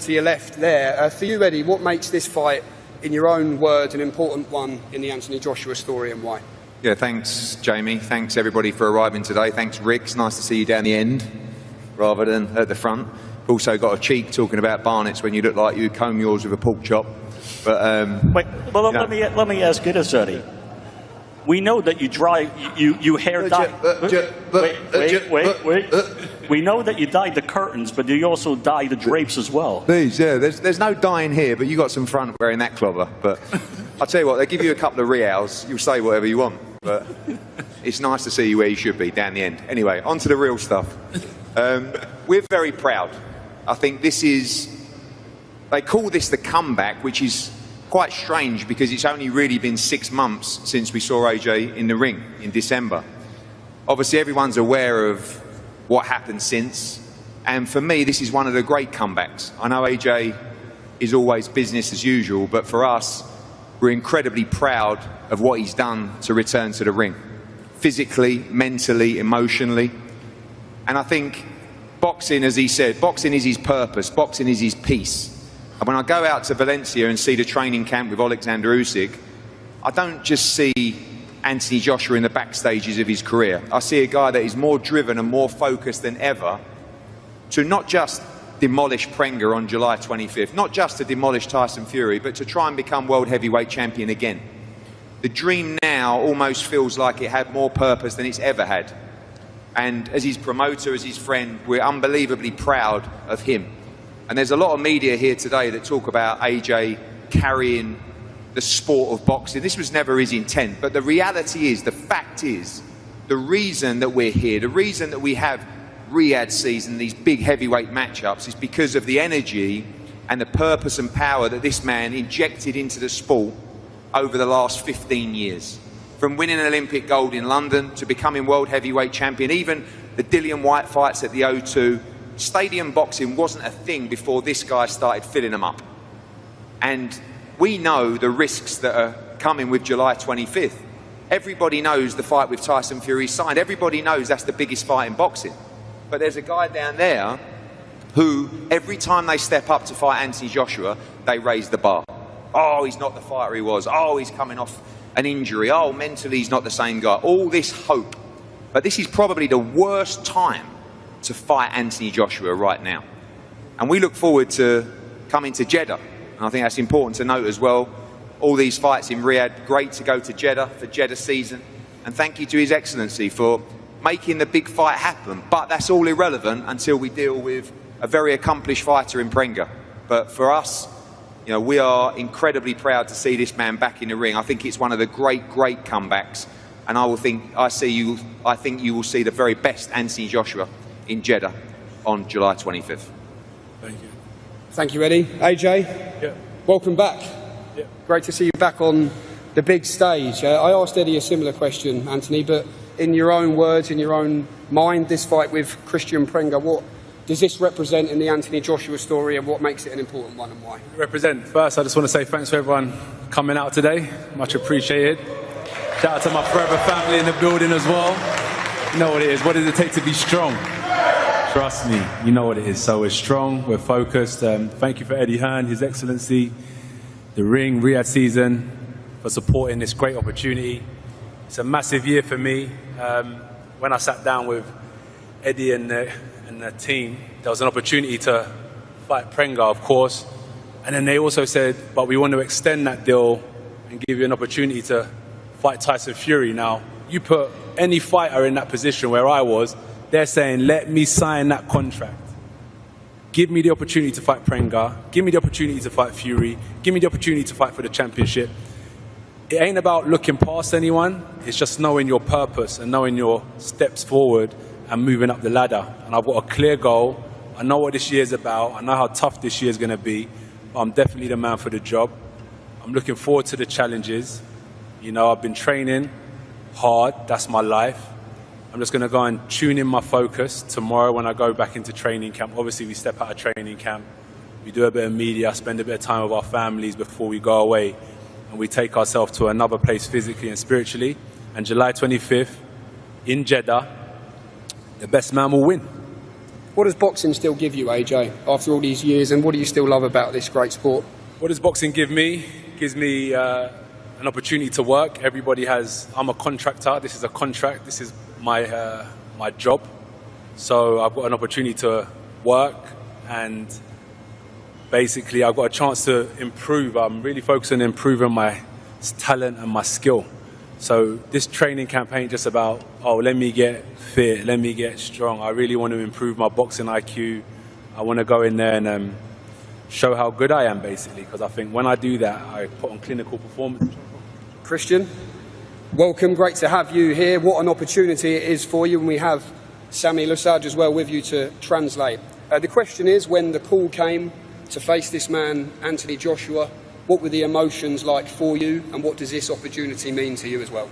to your left there. For you, Eddie, what makes this fight, in your own words, an important one in the Anthony Joshua story, and why? Yeah, thanks, Jamie. Thanks, everybody, for arriving today. Thanks, Rick. It's nice to see you down the end rather than at the front. Also got a cheek talking about Barnett's when you look like you comb yours with a pork chop. But wait, well, let me ask you this, Eddie. We know that you hair dye. Wait. We know that you dyed the curtains, but you also dye the drapes as well. Please, yeah. There's no dyeing here, but you got some front wearing that clobber. But I'll tell you what, they give you a couple of reals. You'll say whatever you want. But it's nice to see you where you should be, down the end. Anyway, on to the real stuff. We're very proud. I think this is, they call this the comeback, which is quite strange because it's only really been 6 months since we saw AJ in the ring in December. Obviously, everyone's aware of what happened since. And for me, this is one of the great comebacks. I know AJ is always business as usual, but for us, we're incredibly proud of what he's done to return to the ring. Physically, mentally, emotionally. And I think boxing, as he said, boxing is his purpose, boxing is his peace. And when I go out to Valencia and see the training camp with Alexander Usyk, I don't just see Anthony Joshua in the backstages of his career. I see a guy that is more driven and more focused than ever to not just demolish Prenga on July 25th, not just to demolish Tyson Fury, but to try and become world heavyweight champion again. The dream now almost feels like it had more purpose than it's ever had. And as his promoter, as his friend, we're unbelievably proud of him. And there's a lot of media here today that talk about AJ carrying the sport of boxing. This was never his intent, but the reality is, the fact is, the reason that we're here, the reason that we have Riyadh season, these big heavyweight matchups, is because of the energy and the purpose and power that this man injected into the sport over the last 15 years. From winning an Olympic gold in London to becoming world heavyweight champion, even the Dillian Whyte fights at the O2, stadium boxing wasn't a thing before this guy started filling them up. And we know the risks that are coming with July 25th. Everybody knows the fight with Tyson Fury signed. Everybody knows that's the biggest fight in boxing. But there's a guy down there who, every time they step up to fight Anthony Joshua, they raise the bar. Oh, he's not the fighter he was. Oh, he's coming off an injury. Oh, mentally he's not the same guy. All this hope. But this is probably the worst time to fight Anthony Joshua right now. And we look forward to coming to Jeddah. And I think that's important to note as well. All these fights in Riyadh, great to go to Jeddah for Jeddah season. And thank you to His Excellency for making the big fight happen. But that's all irrelevant until we deal with a very accomplished fighter in Prenga. But for us, you know, we are incredibly proud to see this man back in the ring. I think it's one of the great comebacks. And I think you will see the very best Anthony Joshua in Jeddah on July 25th. Thank you. Thank you, Eddie. AJ, yeah. Welcome back. Yeah. Great to see you back on the big stage. I asked Eddie a similar question, Anthony, but in your own words, in your own mind, this fight with Kristian Prenga, what does this represent in the Anthony Joshua story, and what makes it an important one, and why? First, I just want to say thanks for everyone coming out today. Much appreciated. Shout out to my forever family in the building as well. You know what it is. What does it take to be strong? Trust me, you know what it is. So we're strong, we're focused. Thank you for Eddie Hearn, His Excellency, the Ring, Riyadh season, for supporting this great opportunity. It's a massive year for me. When I sat down with Eddie and the team, there was an opportunity to fight Prenga, of course. And then they also said, but we want to extend that deal and give you an opportunity to fight Tyson Fury. Now, you put any fighter in that position where I was, they're saying, let me sign that contract. Give me the opportunity to fight Prenga. Give me the opportunity to fight Fury. Give me the opportunity to fight for the championship. It ain't about looking past anyone. It's just knowing your purpose and knowing your steps forward and moving up the ladder. And I've got a clear goal. I know what this year's about. I know how tough this year's going to be. But I'm definitely the man for the job. I'm looking forward to the challenges. You know, I've been training hard. That's my life. I'm just going to go and tune in my focus tomorrow when I go back into training camp. Obviously, we step out of training camp. We do a bit of media, spend a bit of time with our families before we go away. And we take ourselves to another place physically and spiritually. And July 25th, in Jeddah, the best man will win. What does boxing still give you, AJ, after all these years, and what do you still love about this great sport? What does boxing give me? It gives me an opportunity to work. I'm a contractor. This is a contract. This is my job. So I've got an opportunity to work, and basically I've got a chance to improve. I'm really focusing on improving my talent and my skill. So this training campaign just about, let me get fit, let me get strong. I really want to improve my boxing IQ. I want to go in there and show how good I am, basically, because I think when I do that, I put on clinical performance. Kristian, welcome. Great to have you here. What an opportunity it is for you, and we have Sami Lusaj as well with you to translate. The question is, when the call came to face this man, Anthony Joshua, what were the emotions like for you, and what does this opportunity mean to you as well?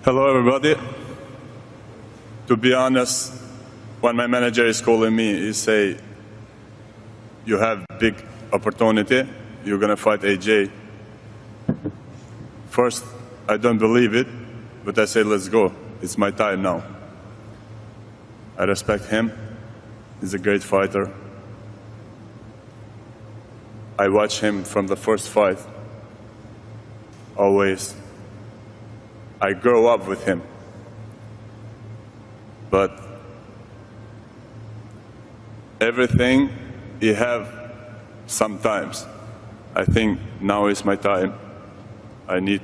Hello, everybody. To be honest, when my manager is calling me, he say, "You have big opportunity. You're gonna fight AJ." First, I don't believe it, but I say, "Let's go. It's my time now." I respect him. He's a great fighter. I watch him from the first fight. Always. I grew up with him. But everything you have sometimes. I think now is my time. I need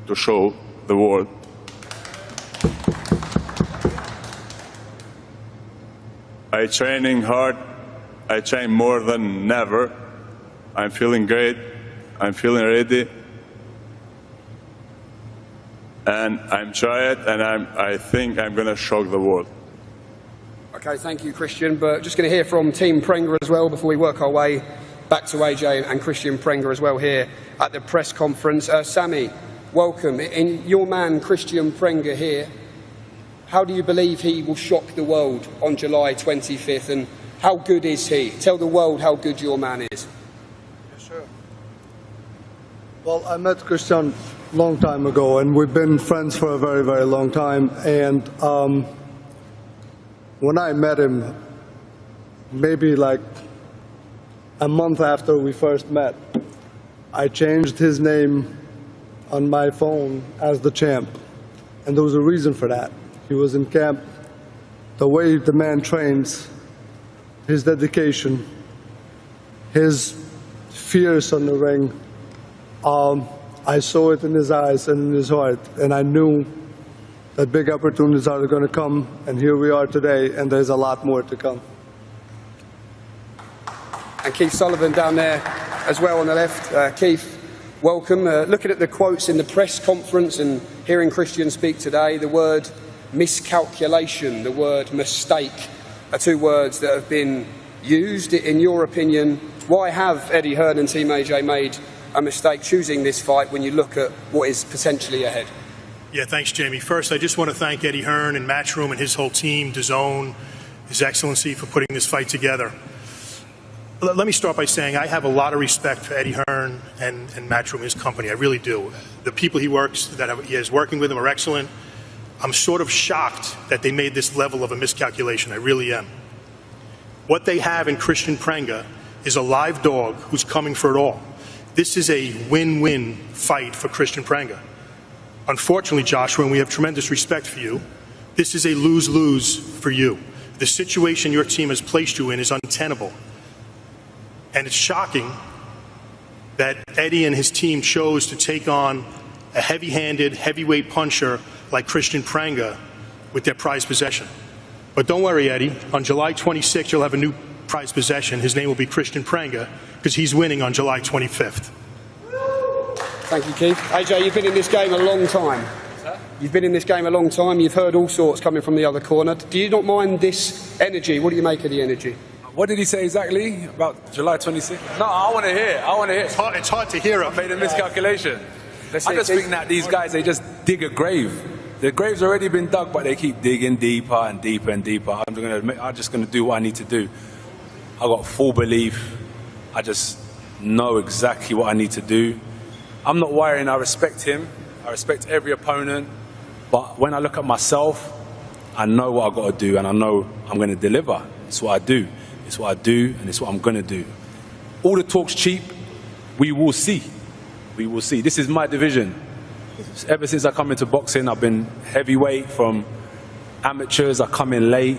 to show the world. I training hard. I train more than ever. I'm feeling great. I'm feeling ready. And I'm trying, and I think I'm going to shock the world. Okay, thank you, Kristian. But just going to hear from Team Prenga as well before we work our way back to AJ and Kristian Prenga as well here at the press conference. Sami, welcome. In your man, Kristian Prenga here, how do you believe he will shock the world on July 25th, and how good is he? Tell the world how good your man is. Yeah, sure. Well, I met Kristian a long time ago, and we've been friends for a very, very long time. And when I met him, maybe like a month after we first met, I changed his name on my phone as the champ. And there was a reason for that. He was in camp. The way the man trains, his dedication, his fierce on the ring, I saw it in his eyes and in his heart, and I knew that big opportunities are going to come, and here we are today, and there's a lot more to come. And Keith Sullivan down there as well on the left. Keith, welcome. Looking at the quotes in the press conference and hearing Kristian speak today, the word miscalculation, the word mistake are two words that have been used. In your opinion, why have Eddie Hearn and Team AJ made a mistake choosing this fight when you look at what is potentially ahead? Yeah, thanks, Jamie. First, I just want to thank Eddie Hearn and Matchroom and his whole team, DAZN, His Excellency, for putting this fight together. Let me start by saying I have a lot of respect for Eddie Hearn and Matchroom, his company. I really do. The people he is working with him are excellent. I'm sort of shocked that they made this level of a miscalculation. I really am. What they have in Kristian Prenga is a live dog who's coming for it all. This is a win-win fight for Kristian Prenga. Unfortunately, Joshua, and we have tremendous respect for you, this is a lose-lose for you. The situation your team has placed you in is untenable. And it's shocking that Eddie and his team chose to take on a heavy-handed, heavyweight puncher like Kristian Prenga with their prized possession. But don't worry, Eddie. On July 26th, you'll have a new prized possession. His name will be Kristian Prenga, because he's winning on July 25th. Thank you, Keith. AJ, you've been in this game a long time. You've been in this game a long time. You've heard all sorts coming from the other corner. Do you not mind this energy? What do you make of the energy? What did he say exactly about July 26th? No, I want to hear. I want to hear. It's hard to hear. I made a miscalculation. I just think that these guys, they just dig a grave. The grave's already been dug, but they keep digging deeper and deeper and deeper. I'm just going to do what I need to do. I got full belief. I just know exactly what I need to do. I'm not worrying. I respect him. I respect every opponent. But when I look at myself, I know what I've got to do, and I know I'm going to deliver. It's what I do. It's what I do, and it's what I'm going to do. All the talk's cheap. We will see. We will see. This is my division. Ever since I come into boxing, I've been heavyweight from amateurs. I come in late.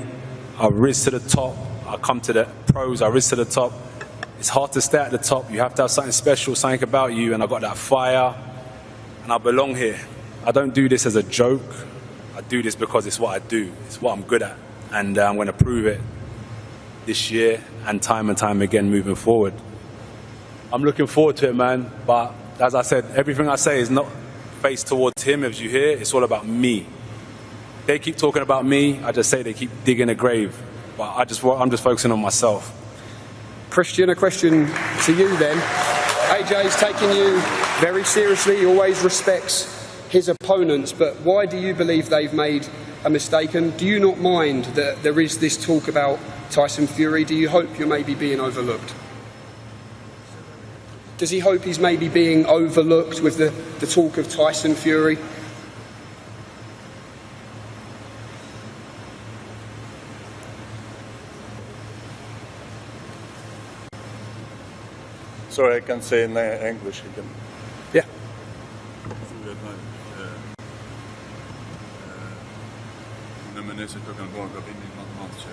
I rise to the top. I come to the pros. I rise to the top. It's hard to stay at the top. You have to have something special, something about you, and I've got that fire, and I belong here. I don't do this as a joke. I do this because it's what I do. It's what I'm good at, and I'm going to prove it this year and time again moving forward. I'm looking forward to it, man, but as I said, everything I say is not faced towards him, as you hear. It's all about me. They keep talking about me. I just say they keep digging a grave, but I'm just focusing on myself. Kristian, a question to you then. AJ's taking you very seriously. He always respects his opponents, but why do you believe they've made a mistake? And do you not mind that there is this talk about Tyson Fury? Do you hope you're maybe being overlooked? Does he hope he's maybe being overlooked with the talk of Tyson Fury? Sorry, I can say in English again. Yeah. Nummer så klockan går upp in i något match.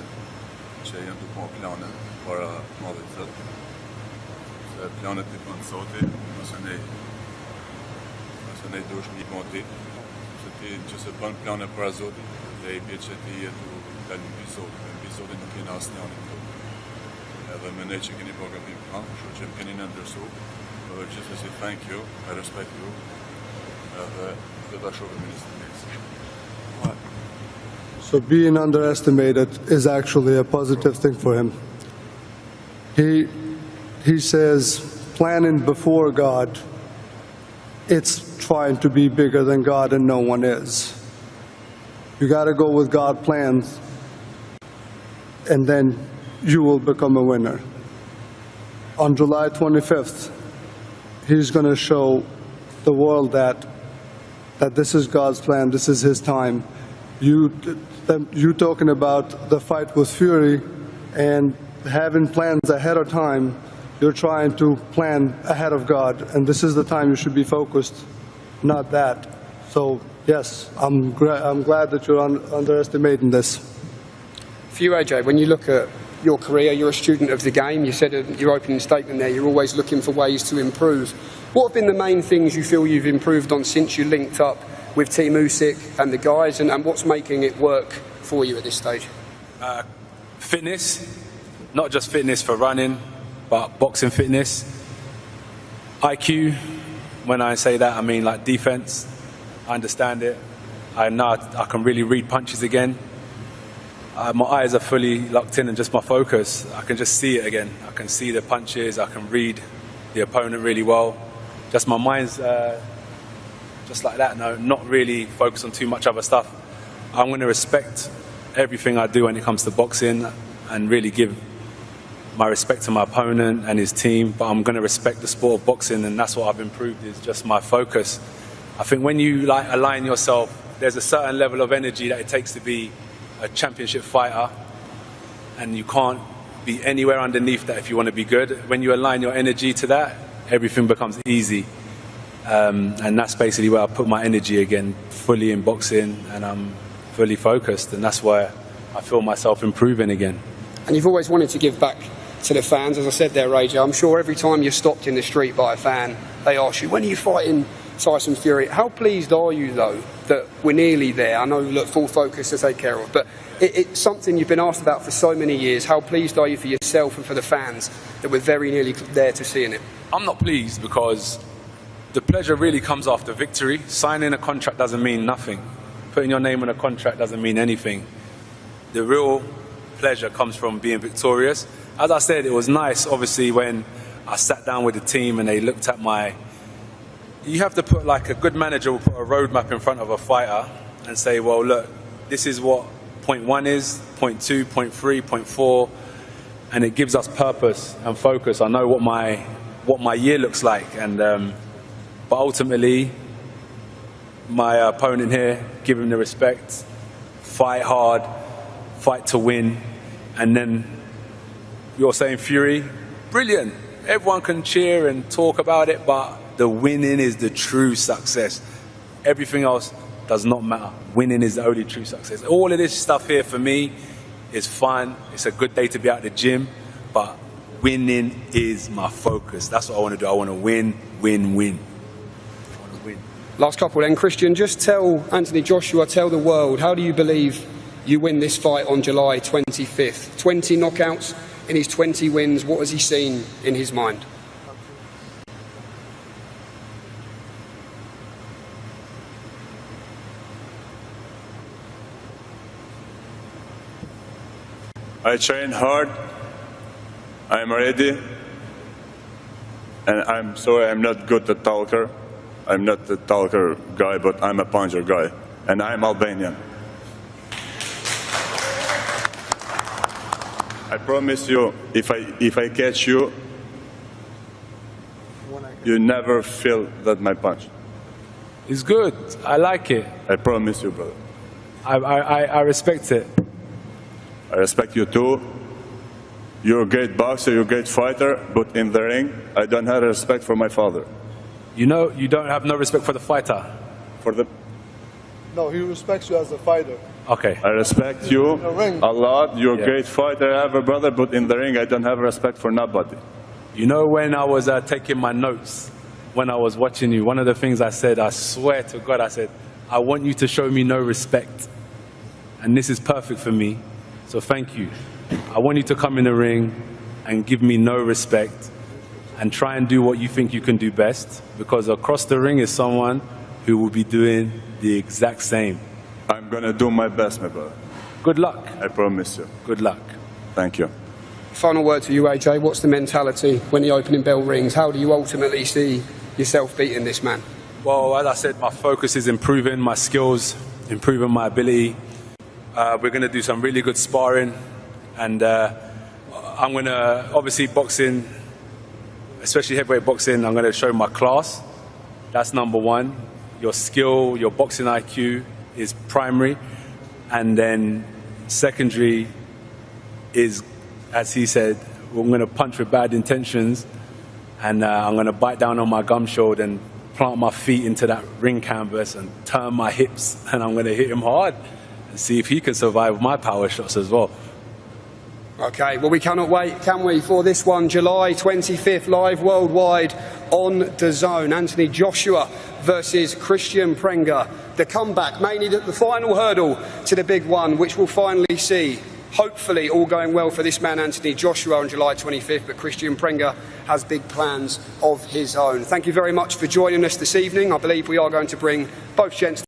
Tjejen tog på planen, bara målet. Så planet är på en sådär, och sen är dusch ni monté. Så det är just en planen på azodi. Det är bitchet i ett episod no que nas não então. Ela maneira que nem boga bem plan, só que can in underso. Just to say thank you, I respect you. The show minister. So being underestimated is actually a positive thing for him. He says planning before God, it's trying to be bigger than God, and no one is. You got to go with God's plans, and then you will become a winner. On July 25th, he's going to show the world that this is God's plan, this is his time. You talking about the fight with Fury and having plans ahead of time, you're trying to plan ahead of God, and this is the time you should be focused, not that. So yes, I'm glad that you're underestimating this. For you, AJ, when you look at your career, you're a student of the game. You said in your opening statement there, you're always looking for ways to improve. What have been the main things you feel you've improved on since you linked up with Team Usyk and the guys, and what's making it work for you at this stage? Fitness, not just fitness for running, but boxing fitness. IQ, when I say that, I mean like defense. I understand it. I know I can really read punches again. My eyes are fully locked in and just my focus. I can just see it again. I can see the punches. I can read the opponent really well. Just my mind's just like that. No, not really focused on too much other stuff. I'm going to respect everything I do when it comes to boxing and really give my respect to my opponent and his team, but I'm going to respect the sport of boxing, and that's what I've improved, is just my focus. I think when you align yourself, there's a certain level of energy that it takes to be a championship fighter, and you can't be anywhere underneath that if you want to be good. When you align your energy to that, everything becomes easy. And that's basically where I put my energy again, fully in boxing, and I'm fully focused, and that's why I feel myself improving again. And you've always wanted to give back to the fans, as I said there, AJ. I'm sure every time you're stopped in the street by a fan, they ask you, when are you fighting Tyson Fury? How pleased are you, though, that we're nearly there? I know, look, full focus to take care of, but it's something you've been asked about for so many years. How pleased are you for yourself and for the fans that we're very nearly there to seeing it? I'm not pleased because the pleasure really comes after victory. Signing a contract doesn't mean nothing. Putting your name on a contract doesn't mean anything. The real pleasure comes from being victorious. As I said, it was nice, obviously, when I sat down with the team and they looked at my... You have to put, like a good manager will put a roadmap in front of a fighter and say, well, look, this is what point 1 is, point 2, point 3, point 4, and it gives us purpose and focus. I know what my year looks like, and but ultimately, my opponent here, give him the respect, fight hard, fight to win, and then you're saying Fury, brilliant. Everyone can cheer and talk about it, but the winning is the true success. Everything else does not matter. Winning is the only true success. All of this stuff here for me is fun. It's a good day to be at the gym, but winning is my focus. That's what I want to do. I want to win, win, win. I want to win. Last couple then, Kristian, just tell Anthony Joshua, tell the world, how do you believe you win this fight on July 25th? 20 knockouts in his 20 wins. What has he seen in his mind? I train hard. I'm ready. And I'm sorry, I'm not good at talker. I'm not the talker guy, but I'm a puncher guy. And I'm Albanian. I promise you, if I catch you, you never feel that my punch. It's good. I like it. I promise you, brother. I respect it. I respect you too. You're a great boxer, you're a great fighter, but in the ring, I don't have respect for my father. You know, you don't have no respect for the fighter. No, he respects you as a fighter. Okay. I respect you a lot. You're a great fighter, ever, brother, but in the ring, I don't have respect for nobody. You know, when I was taking my notes, when I was watching you, one of the things I said, I swear to God, I said, I want you to show me no respect. And this is perfect for me. So thank you. I want you to come in the ring and give me no respect and try and do what you think you can do best, because across the ring is someone who will be doing the exact same. I'm going to do my best, my brother. Good luck. I promise you. Good luck. Thank you. Final word to you, AJ. What's the mentality when the opening bell rings? How do you ultimately see yourself beating this man? Well, as I said, my focus is improving my skills, improving my ability. We're going to do some really good sparring, and I'm going to, obviously boxing, especially heavyweight boxing, I'm going to show my class. That's number one. Your skill, your boxing IQ is primary, and then secondary is, as he said, we're going to punch with bad intentions, and I'm going to bite down on my gum shield and plant my feet into that ring canvas and turn my hips, and I'm going to hit him hard and see if he can survive my power shots as well. Okay, well, we cannot wait, can we, for this one, July 25th, live worldwide on DAZN. Anthony Joshua versus Kristian Prenga. The comeback, mainly the final hurdle to the big one, which we'll finally see. Hopefully all going well for this man, Anthony Joshua, on July 25th, but Kristian Prenga has big plans of his own. Thank you very much for joining us this evening. I believe we are going to bring both gents